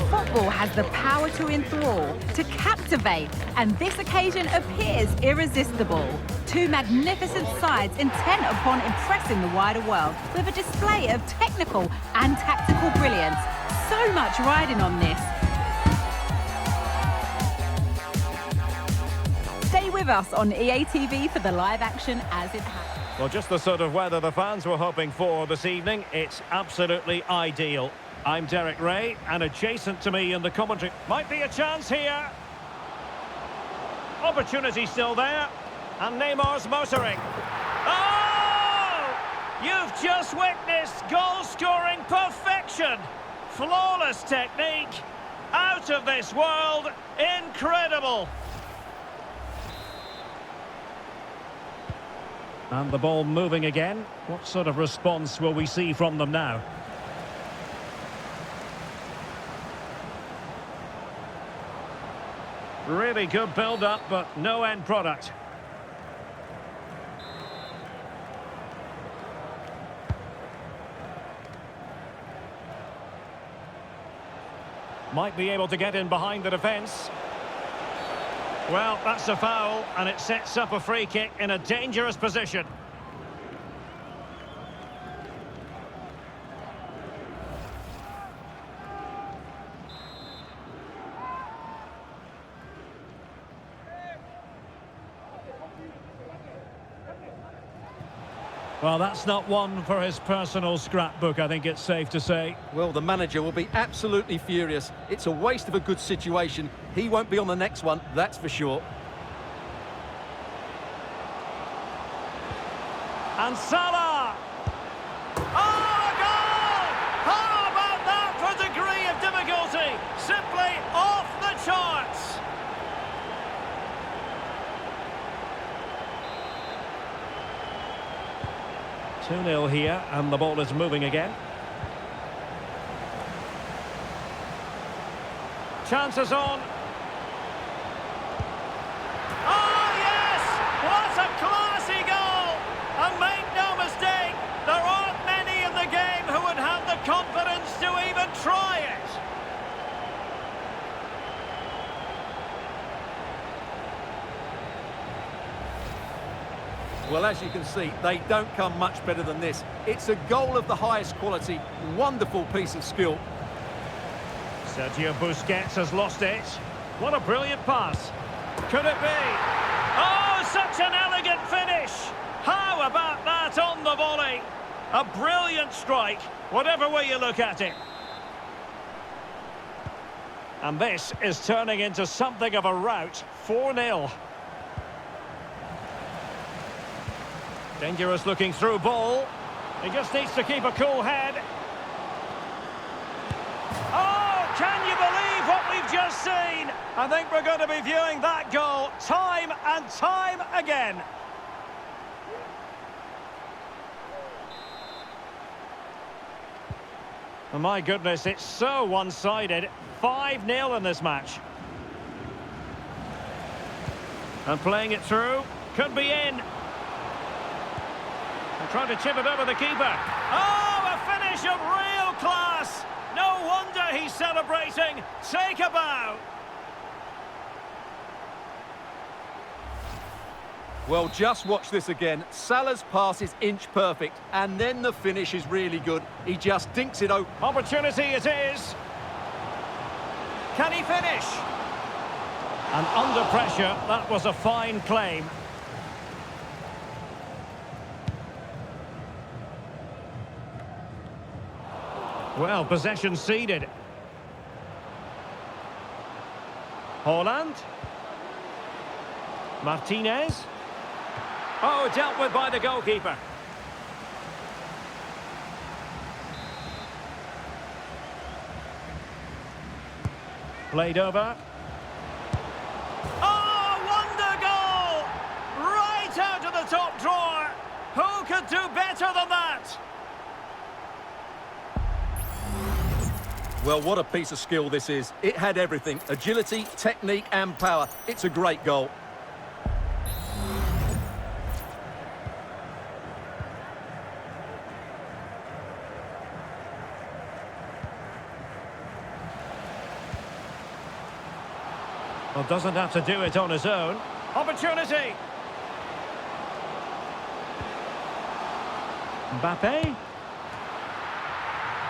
Football has the power to enthrall, to captivate, and this occasion appears irresistible. Two magnificent sides intent upon impressing the wider world with a display of technical and tactical brilliance. So much riding on this. Stay with us on EA TV for the live action as it happens. Well, just the sort of weather the fans were hoping for this evening. It's absolutely ideal. I'm Derek Ray, and adjacent to me in the commentary might be a chance here. Opportunity still there, and Neymar's motoring. Oh! You've just witnessed goal-scoring perfection. Flawless technique. Out of this world. Incredible. And the ball moving again. What sort of response will we see from them now? Really good build-up, but no end product. Might be able to get in behind the defence. Well, that's a foul, and it sets up a free kick in a dangerous position. Well, that's not one for his personal scrapbook, I think it's safe to say. Well, the manager will be absolutely furious. It's a waste of a good situation. He won't be on the next one, that's for sure. And Salah! Oh, a goal! How about that for degree of difficulty? Simply off the charts! 2-0 here, and the ball is moving again. Chances on. Oh, yes! What a classy goal! And make no mistake, there aren't many in the game who would have the confidence to even try it. Well, as you can see, they don't come much better than this. It's a goal of the highest quality. Wonderful piece of skill. Sergio Busquets has lost it. What a brilliant pass. Could it be? Oh, such an elegant finish. How about that on the volley? A brilliant strike, whatever way you look at it. And this is turning into something of a rout. 4-0. Dangerous looking through ball. He just needs to keep a cool head. Oh, can you believe what we've just seen? I think we're going to be viewing that goal time and time again. Oh, my goodness, it's so one-sided. 5-0 in this match. And playing it through. Could be in. Trying to chip it over the keeper. Oh, a finish of real class. No wonder he's celebrating. Take a bow. Well, just watch this again. Salah's pass is inch perfect, and then the finish is really good. He just dinks it over. Opportunity it is. Can he finish? And under pressure, that was a fine claim. Well, possession ceded. Haaland. Martinez. Oh, dealt with by the goalkeeper. Played over. Oh, wonder goal! Right out of the top drawer. Who could do better than that? Well, what a piece of skill this is. It had everything. Agility, technique and power. It's a great goal. Well, doesn't have to do it on his own. Opportunity! Mbappe.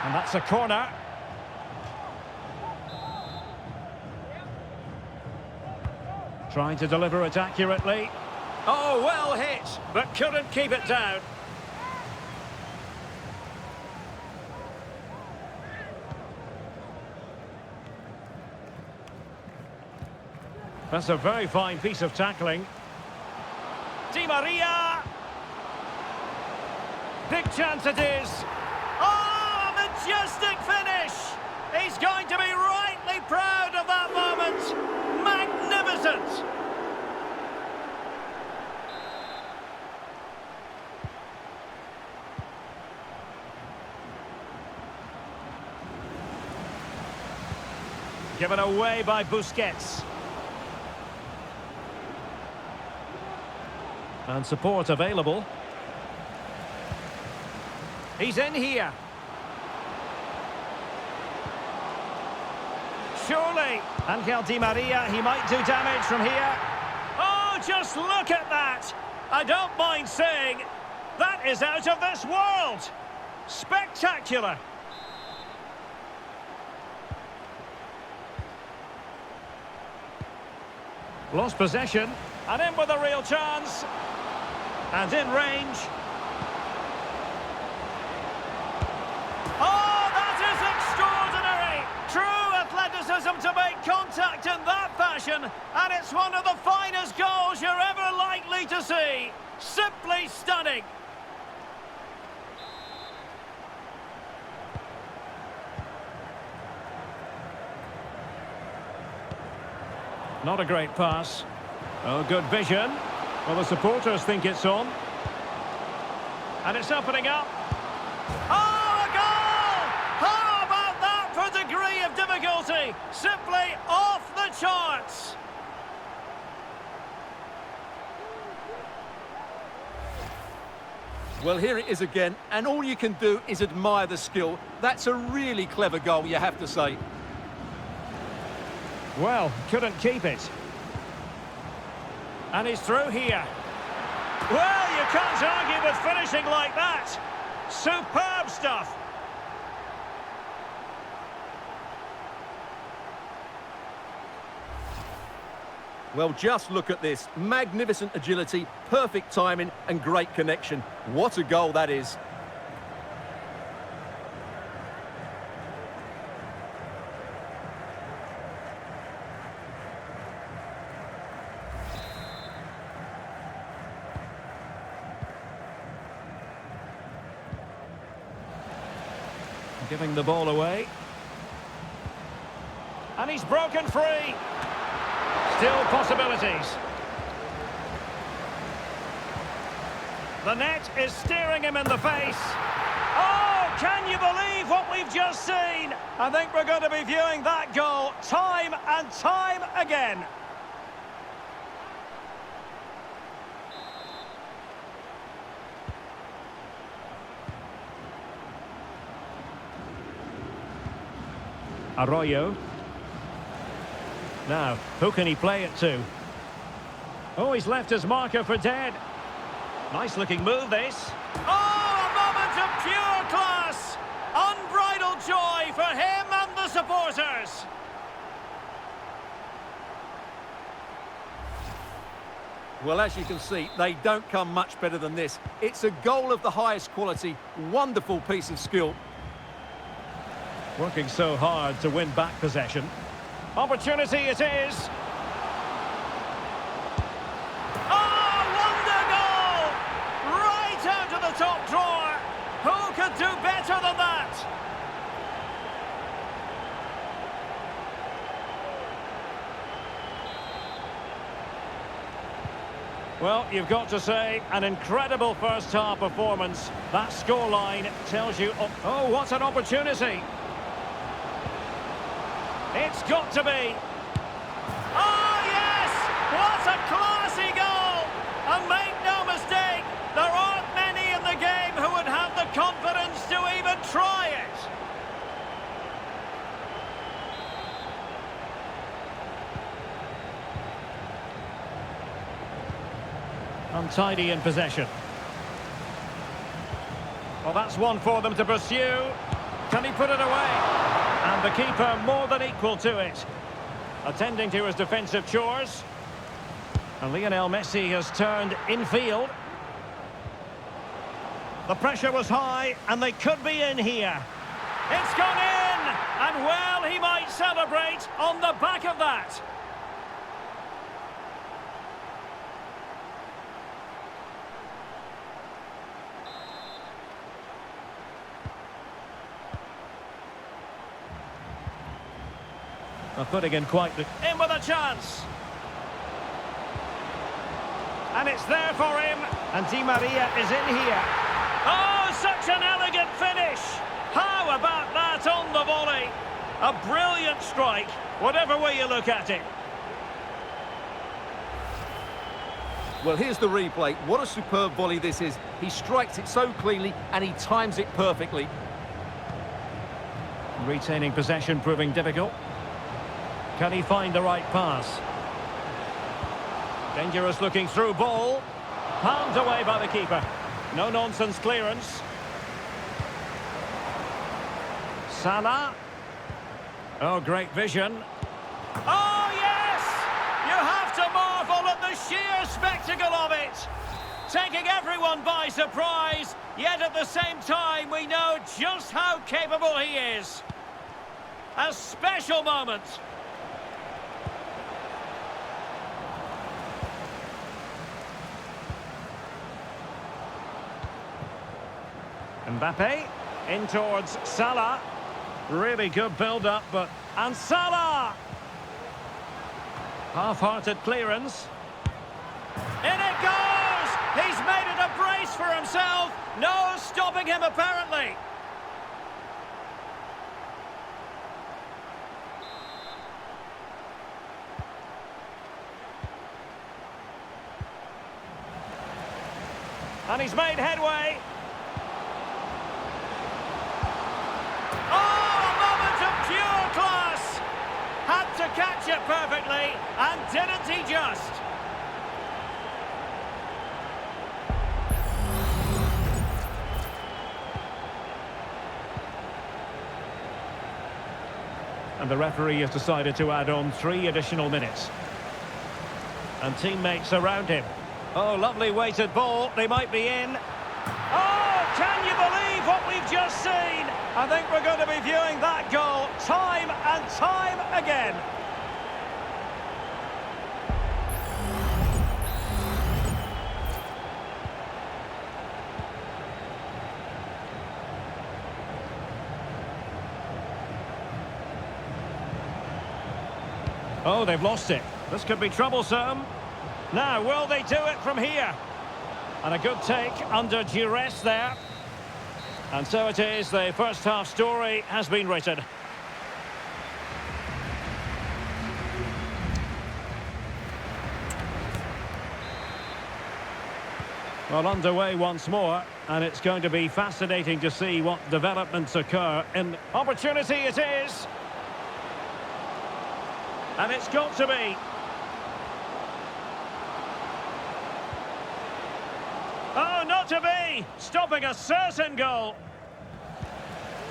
And that's a corner. Trying to deliver it accurately. Oh, well hit, but couldn't keep it down. That's a very fine piece of tackling. Di Maria. Big chance it is. Oh, majestic finish. He's going to be rightly proud of that moment. Magnificent. Given away by Busquets. And support available. He's in here. Surely. Angel Di Maria, he might do damage from here. Oh, just look at that. I don't mind saying, that is out of this world. Spectacular. Lost possession. And in with a real chance. And in range. Oh, that is extraordinary! True athleticism to make contact in that fashion, and it's one of the finest goals you're ever likely to see. Simply stunning. Not a great pass. Oh, good vision. Well, the supporters think it's on. And it's opening up. Oh, a goal! How about that for degree of difficulty? Simply off the charts. Well, here it is again, and all you can do is admire the skill. That's a really clever goal, you have to say. Well, couldn't keep it. And he's through here. Well, you can't argue with finishing like that. Superb stuff. Well, just look at this. Magnificent agility, perfect timing, and great connection. What a goal that is. Giving the ball away. And he's broken free. Still possibilities. The net is staring him in the face. Oh, can you believe what we've just seen? I think we're going to be viewing that goal time and time again. Arroyo. Now, who can he play it to? Oh, he's left his marker for dead. Nice looking move, this. Oh, a moment of pure class! Unbridled joy for him and the supporters. Well, as you can see, they don't come much better than this. It's a goal of the highest quality. Wonderful piece of skill. Working so hard to win back possession. Opportunity it is. Oh, wonder goal! Right out of the top drawer. Who could do better than that? Well, you've got to say, an incredible first-half performance. That scoreline tells you... Oh, what an opportunity! It's got to be. Oh, yes! What a classy goal! And make no mistake, there aren't many in the game who would have the confidence to even try it. Untidy in possession. Well, that's one for them to pursue. Can he put it away? And the keeper more than equal to it. Attending to his defensive chores. And Lionel Messi has turned infield. The pressure was high, and they could be in here. It's gone in! And well, he might celebrate on the back of that. Putting in quite the... In with a chance! And it's there for him. And Di Maria is in here. Oh, such an elegant finish! How about that on the volley? A brilliant strike, whatever way you look at it. Well, here's the replay. What a superb volley this is. He strikes it so cleanly and he times it perfectly. Retaining possession proving difficult. Can he find the right pass? Dangerous looking through ball. Palmed away by the keeper. No nonsense clearance. Salah. Oh, great vision. Oh, yes! You have to marvel at the sheer spectacle of it. Taking everyone by surprise, yet at the same time we know just how capable he is. A special moment. Mbappe in towards Salah. Really good build-up, but... And Salah! Half-hearted clearance. In it goes! He's made it a brace for himself. No stopping him, apparently. And he's made headway. To catch it perfectly, and didn't he just? And the referee has decided to add on 3 additional minutes. And teammates around him. Oh, lovely weighted ball, they might be in. Oh, can you believe what we've just seen? I think we're going to be viewing that goal time and time again. Oh, they've lost it. This could be troublesome. Now, will they do it from here? And a good take under duress there. And so it is, the first half story has been written. Well, underway once more, and it's going to be fascinating to see what developments occur. In opportunity it is. And it's got to be. Oh, not to be! Stopping a certain goal.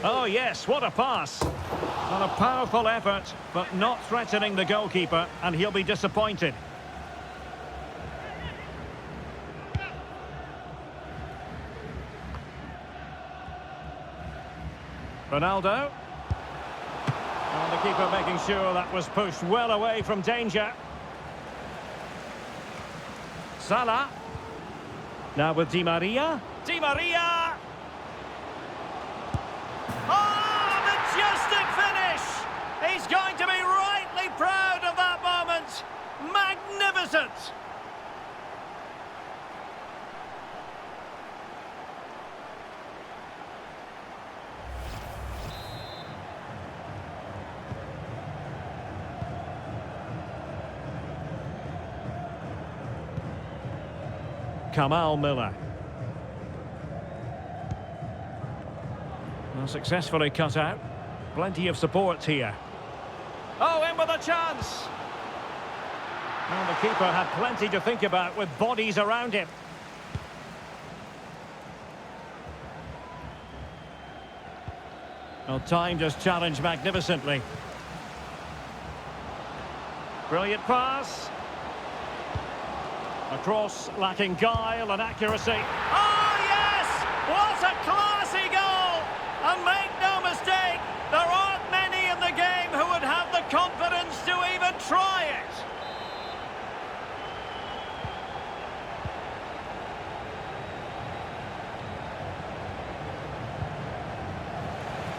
Oh, yes, what a pass. Not a powerful effort, but not threatening the goalkeeper, and he'll be disappointed. Ronaldo. And the keeper making sure that was pushed well away from danger. Salah. Now with Di Maria. Di Maria! Oh, majestic finish! He's going to be rightly proud of that moment. Magnificent! Kamal Miller. Well, successfully cut out. Plenty of support here. Oh, in with a chance. Well, the keeper had plenty to think about with bodies around him. Well, timed his challenge magnificently. Brilliant pass. A cross lacking guile and accuracy. Oh, yes! What a classy goal! And make no mistake, there aren't many in the game who would have the confidence to even try it.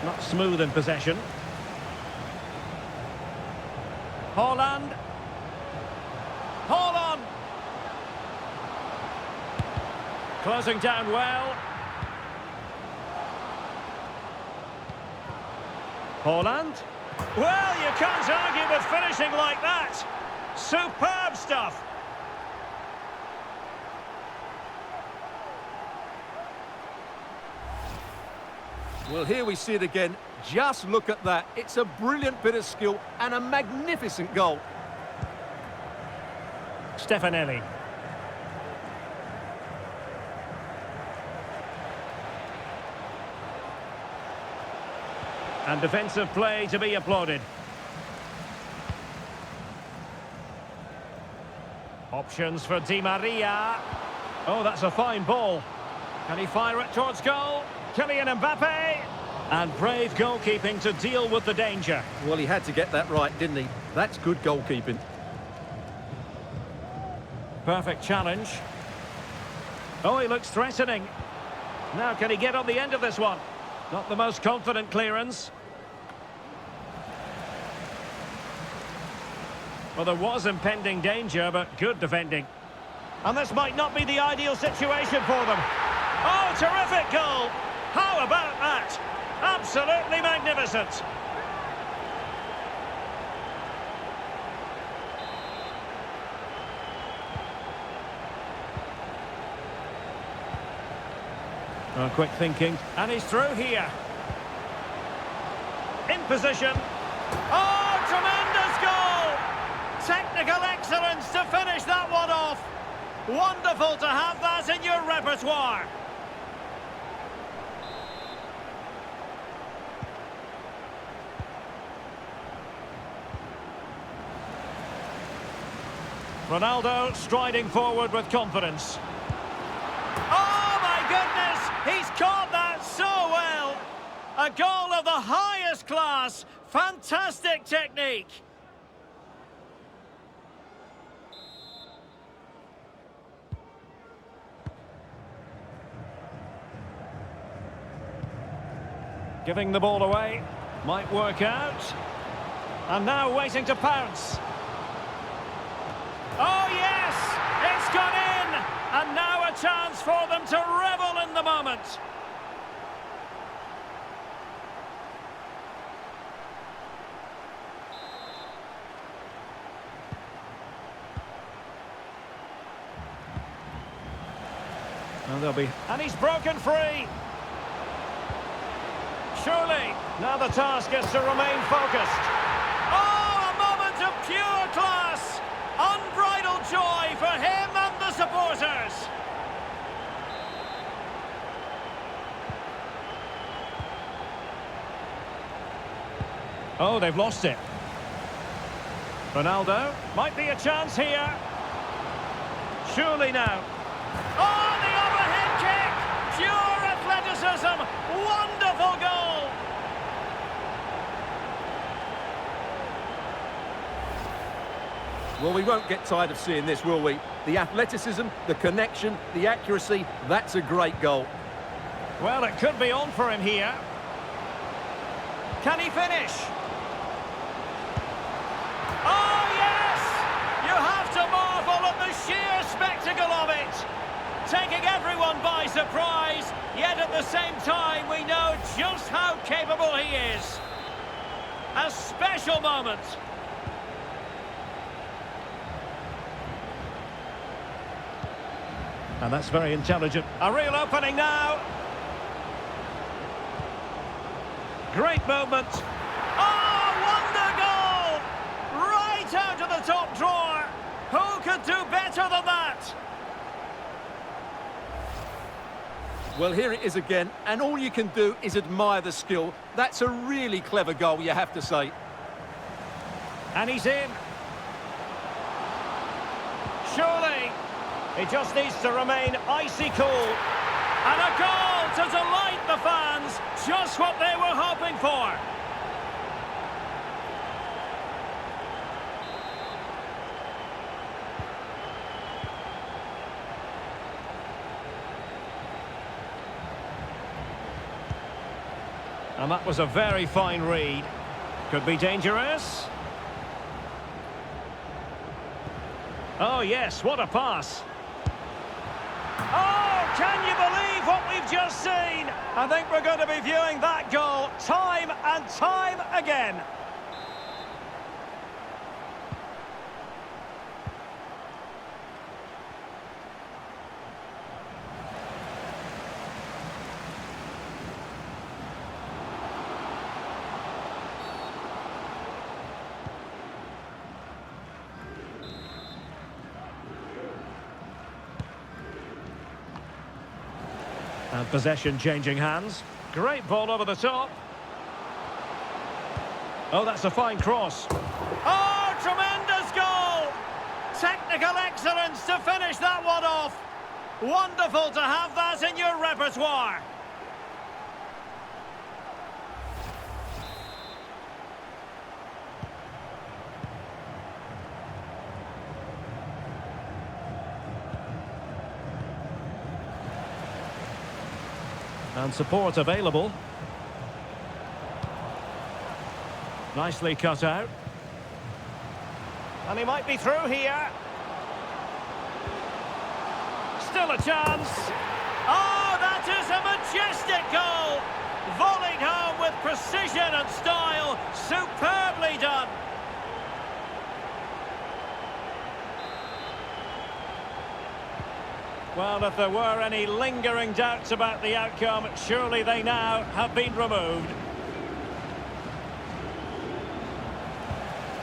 Not smooth in possession. Haaland. Haaland. Closing down well. Haaland. Well, you can't argue with finishing like that. Superb stuff. Well, here we see it again. Just look at that. It's a brilliant bit of skill and a magnificent goal. Stefanelli. And defensive play to be applauded. Options for Di Maria. Oh, that's a fine ball. Can he fire it towards goal? Kylian Mbappe. And brave goalkeeping to deal with the danger. Well, he had to get that right, didn't he? That's good goalkeeping. Perfect challenge. Oh, he looks threatening. Now, can he get on the end of this one? Not the most confident clearance. Well, there was impending danger, but good defending. And this might not be the ideal situation for them. Oh, terrific goal! How about that? Absolutely magnificent. Oh, quick thinking. And he's through here. In position. Oh, tremendous goal! Technical excellence to finish that one off. Wonderful to have that in your repertoire. Ronaldo striding forward with confidence. Oh my goodness! He's caught that so well! A goal of the highest class. Fantastic technique. Giving the ball away. Might work out. And now waiting to pounce. Oh yes! It's gone in! And now a chance for them to revel in the moment. And they'll be... And he's broken free! Surely, now the task is to remain focused. Oh, a moment of pure class! Unbridled joy for him and the supporters. Oh, they've lost it. Ronaldo, might be a chance here. Surely now. Oh, the overhead kick! Pure athleticism! Wonderful goal! Well, we won't get tired of seeing this, will we? The athleticism, the connection, the accuracy, that's a great goal. Well, it could be on for him here. Can he finish? Oh, yes! You have to marvel at the sheer spectacle of it. Taking everyone by surprise, yet at the same time we know just how capable he is. A special moment. And that's very intelligent. A real opening now. Great movement. Oh, wonder goal! Right out of the top drawer. Who could do better than that. Well, here it is again, and all you can do is admire the skill. That's a really clever goal, you have to say. And he's in. Surely, he just needs to remain icy cool. And a goal to delight the fans, just what they were hoping for. And that was a very fine read. Could be dangerous. Oh, yes, what a pass. Oh, can you believe what we've just seen? I think we're going to be viewing that goal time and time again. And possession changing hands. Great ball over the top. Oh, that's a fine cross. Oh, tremendous goal! Technical excellence to finish that one off. Wonderful to have that in your repertoire. And support available. Nicely cut out. And he might be through here. Still a chance. Oh, that is a majestic goal. Volleyed home with precision and style. Superbly done. Well, if there were any lingering doubts about the outcome, surely they now have been removed.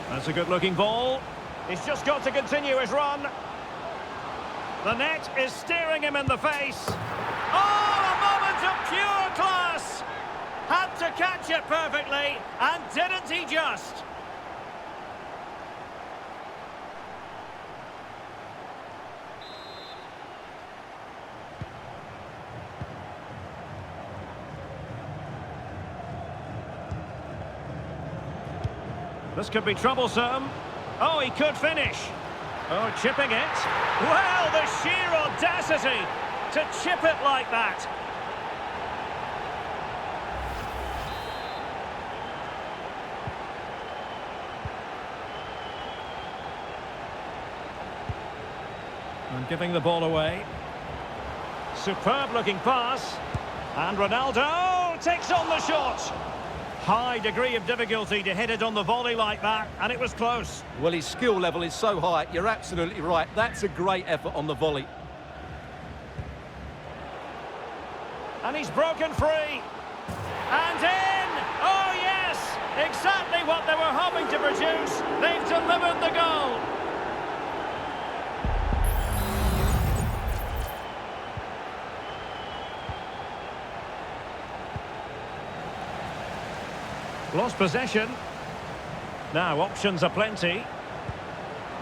That's a good-looking ball. He's just got to continue his run. The net is staring him in the face. Oh, a moment of pure class! Had to catch it perfectly, and didn't he just? This could be troublesome. Oh, he could finish. Oh, chipping it. Well, the sheer audacity to chip it like that. And giving the ball away. Superb looking pass. And Ronaldo takes on the shot. High degree of difficulty to hit it on the volley like that, and it was close. Well, his skill level is so high, you're absolutely right. That's a great effort on the volley. And he's broken free. And in! Oh, yes! Exactly what they were hoping to produce. They've delivered the goal. Lost possession. Now options are plenty.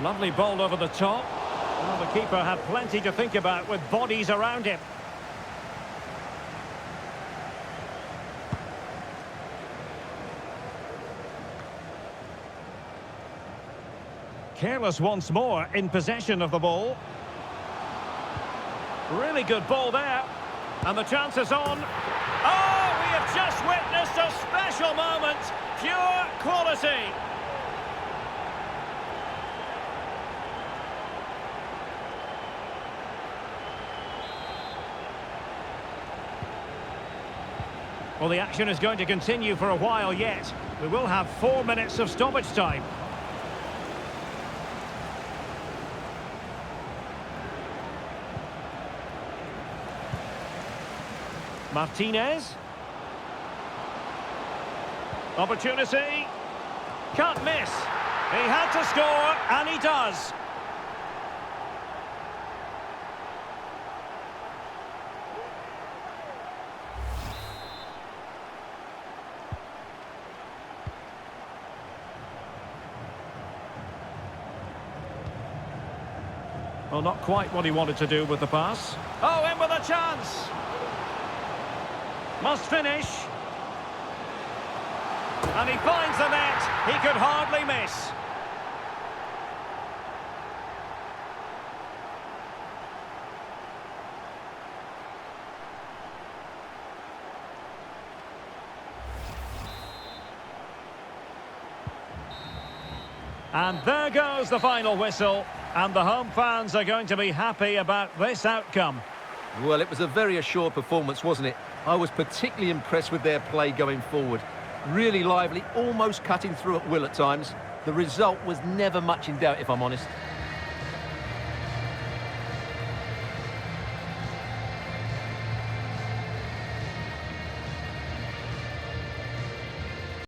Lovely ball over the top. Well, the keeper had plenty to think about with bodies around him. Careless once more in possession of the ball. Really good ball there. And the chance is on. Oh, we have just witnessed a special moment. Pure quality. Well, the action is going to continue for a while yet. We will have 4 minutes of stoppage time. Martinez. Opportunity. Can't miss. He had to score, and he does. Well, not quite what he wanted to do with the pass. Oh, in with a chance. Must finish. And he finds the net. He could hardly miss. And there goes the final whistle. And the home fans are going to be happy about this outcome. Well, it was a very assured performance, wasn't it? I was particularly impressed with their play going forward. Really lively, almost cutting through at will at times. The result was never much in doubt, if I'm honest.